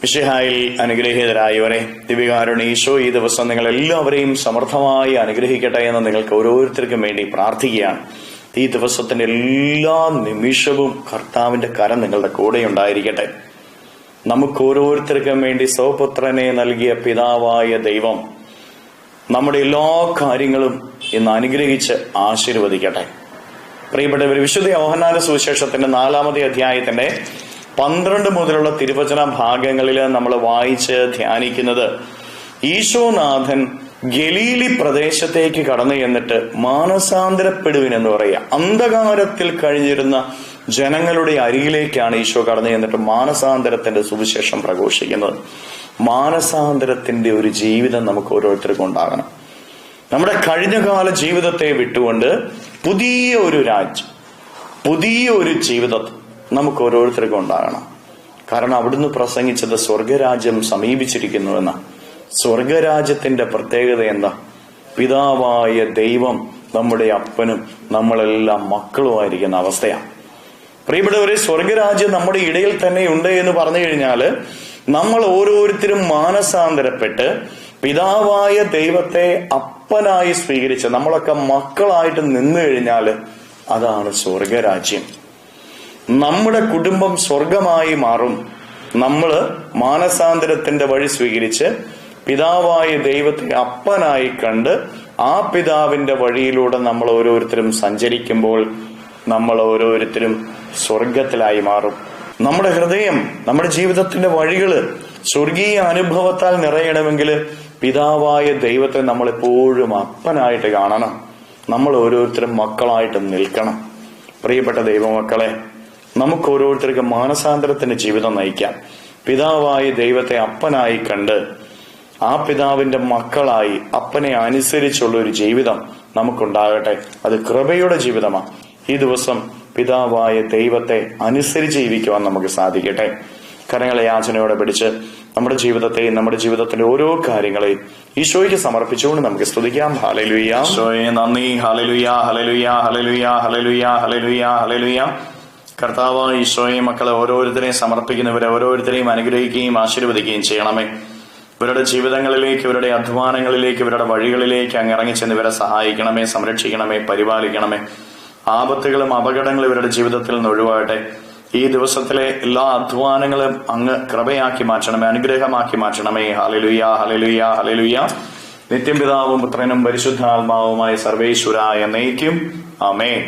മിശിഹായിൽ അനുഗ്രഹീതരായവരെ, ദിവ്യകാരുണ്യ ഈശോ ഈ ദിവസം നിങ്ങൾ എല്ലാവരെയും സമർത്ഥമായി അനുഗ്രഹിക്കട്ടെ എന്ന് നിങ്ങൾക്ക് ഓരോരുത്തർക്കും വേണ്ടി പ്രാർത്ഥിക്കുകയാണ്. ഈ ദിവസത്തിന്റെ എല്ലാ നിമിഷവും കർത്താവിന്റെ കരം നിങ്ങളുടെ കൂടെ ഉണ്ടായിരിക്കട്ടെ. നമുക്ക് ഓരോരുത്തർക്കും വേണ്ടി സ്വപുത്രനെ നൽകിയ പിതാവായ ദൈവം നമ്മുടെ എല്ലാ കാര്യങ്ങളും ഇന്ന് അനുഗ്രഹിച്ച് ആശീർവദിക്കട്ടെ. പ്രിയപ്പെട്ടവർ, വിശുദ്ധ യോഹന്നാന്റെ സുവിശേഷത്തിന്റെ 4-ാമത്തെ അധ്യായത്തിന്റെ 12 മുതലുള്ള തിരുവചന ഭാഗങ്ങളിൽ നമ്മൾ വായിച്ച് ധ്യാനിക്കുന്നത് ഈശോനാഥൻ ഗലീലി പ്രദേശത്തേക്ക് കടന്നു ചെന്നിട്ട് മാനസാന്തരപ്പെടുവിനെന്ന് പറയുക. അന്ധകാരത്തിൽ കഴിഞ്ഞിരുന്ന ജനങ്ങളുടെ അരികിലേക്കാണ് ഈശോ കടന്നു ചെന്നിട്ട് മാനസാന്തരത്തിന്റെ സുവിശേഷം പ്രഘോഷിക്കുന്നത്. മാനസാന്തരത്തിന്റെ ഒരു ജീവിതം നമുക്ക് ഓരോരുത്തർക്കും ഉണ്ടാകണം. നമ്മുടെ കഴിഞ്ഞകാല ജീവിതത്തെ വിട്ടുകൊണ്ട് പുതിയ ഒരു രാജ്യം, പുതിയ ഒരു ജീവിതം നമുക്ക് ഓരോരുത്തർക്കും ഉണ്ടാകണം. കാരണം അവിടുന്ന് പ്രസംഗിച്ചത് സ്വർഗരാജ്യം സമീപിച്ചിരിക്കുന്നുവെന്ന. സ്വർഗരാജ്യത്തിന്റെ പ്രത്യേകത എന്താ? പിതാവായ ദൈവം നമ്മുടെ അപ്പനും നമ്മളെല്ലാം മക്കളുമായിരിക്കുന്ന അവസ്ഥയാണ്. പ്രിയപ്പെട്ടവരെ, സ്വർഗരാജ്യം നമ്മുടെ ഇടയിൽ തന്നെ ഉണ്ട് എന്ന് പറഞ്ഞു കഴിഞ്ഞാല് നമ്മൾ ഓരോരുത്തരും മാനസാന്തരപ്പെട്ട് പിതാവായ ദൈവത്തെ അപ്പനായി സ്വീകരിച്ച് നമ്മളൊക്കെ മക്കളായിട്ട് നിന്നു കഴിഞ്ഞാല് അതാണ് സ്വർഗരാജ്യം. നമ്മുടെ കുടുംബം സ്വർഗമായി മാറും. നമ്മള് മാനസാന്തരത്തിന്റെ വഴി സ്വീകരിച്ച് പിതാവായ ദൈവത്തെ അപ്പനായി കണ്ട് ആ പിതാവിന്റെ വഴിയിലൂടെ നമ്മൾ ഓരോരുത്തരും സഞ്ചരിക്കുമ്പോൾ നമ്മൾ ഓരോരുത്തരും സ്വർഗത്തിലായി മാറും. നമ്മുടെ ഹൃദയം, നമ്മുടെ ജീവിതത്തിന്റെ വഴികള് സ്വർഗീയ അനുഭവത്താൽ നിറയണമെങ്കിൽ പിതാവായ ദൈവത്തെ നമ്മൾ എപ്പോഴും അപ്പനായിട്ട് കാണണം. നമ്മൾ ഓരോരുത്തരും മക്കളായിട്ട് നിൽക്കണം. പ്രിയപ്പെട്ട ദൈവമക്കളെ, നമുക്ക് ഓരോരുത്തർക്കും മാനസാന്തരത്തിന്റെ ജീവിതം നയിക്കാം. പിതാവായ ദൈവത്തെ അപ്പനായി കണ്ട് ആ പിതാവിന്റെ മക്കളായി അപ്പനെ അനുസരിച്ചുള്ള ഒരു ജീവിതം നമുക്കുണ്ടാകട്ടെ. അത് കൃപയുടെ ജീവിതമാണ്. ഈ ദിവസം പിതാവായ ദൈവത്തെ അനുസരിച്ച് ജീവിക്കുവാൻ നമുക്ക് സാധിക്കട്ടെ. കരങ്ങളെ യാചനയോടെ പിടിച്ച് നമ്മുടെ ജീവിതത്തെയും നമ്മുടെ ജീവിതത്തിന്റെ ഓരോ കാര്യങ്ങളെയും ഈശോയ്ക്ക് സമർപ്പിച്ചുകൊണ്ട് നമുക്ക് സ്തുതിക്കാം. ഹല്ലേലൂയ. ഈശോയെ നന്ദി. Hallelujah, hallelujah, hallelujah, hallelujah, hallelujah, hallelujah. കർത്താവായ ഈശോയെ മക്കളെ ഓരോരുത്തരെയും സമർപ്പിക്കുന്നവരെ ഓരോരുത്തരെയും അനുഗ്രഹിക്കുകയും ആശീർവദിക്കുകയും ചെയ്യണമേ. ഇവരുടെ ജീവിതങ്ങളിലേക്ക്, ഇവരുടെ അധ്വാനങ്ങളിലേക്ക്, ഇവരുടെ വഴികളിലേക്ക് അങ്ങ് ഇറങ്ങിച്ചെന്ന് ഇവരെ സഹായിക്കണമേ, സംരക്ഷിക്കണമേ, പരിപാലിക്കണമേ. ആപത്തുകളും അപകടങ്ങളും ഇവരുടെ ജീവിതത്തിൽ നിന്ന് ഒഴിവാകട്ടെ. ഈ ദിവസത്തിലെ എല്ലാ അധ്വാനങ്ങളും അങ്ങ് കൃപയാക്കി മാറ്റണമേ, അനുഗ്രഹമാക്കി മാറ്റണമേ. Hallelujah, hallelujah, hallelujah. നിത്യം പിതാവും പുത്രനും പരിശുദ്ധാത്മാവുമായ സർവേശ്വരായ എന്നേക്കും ആമേൻ.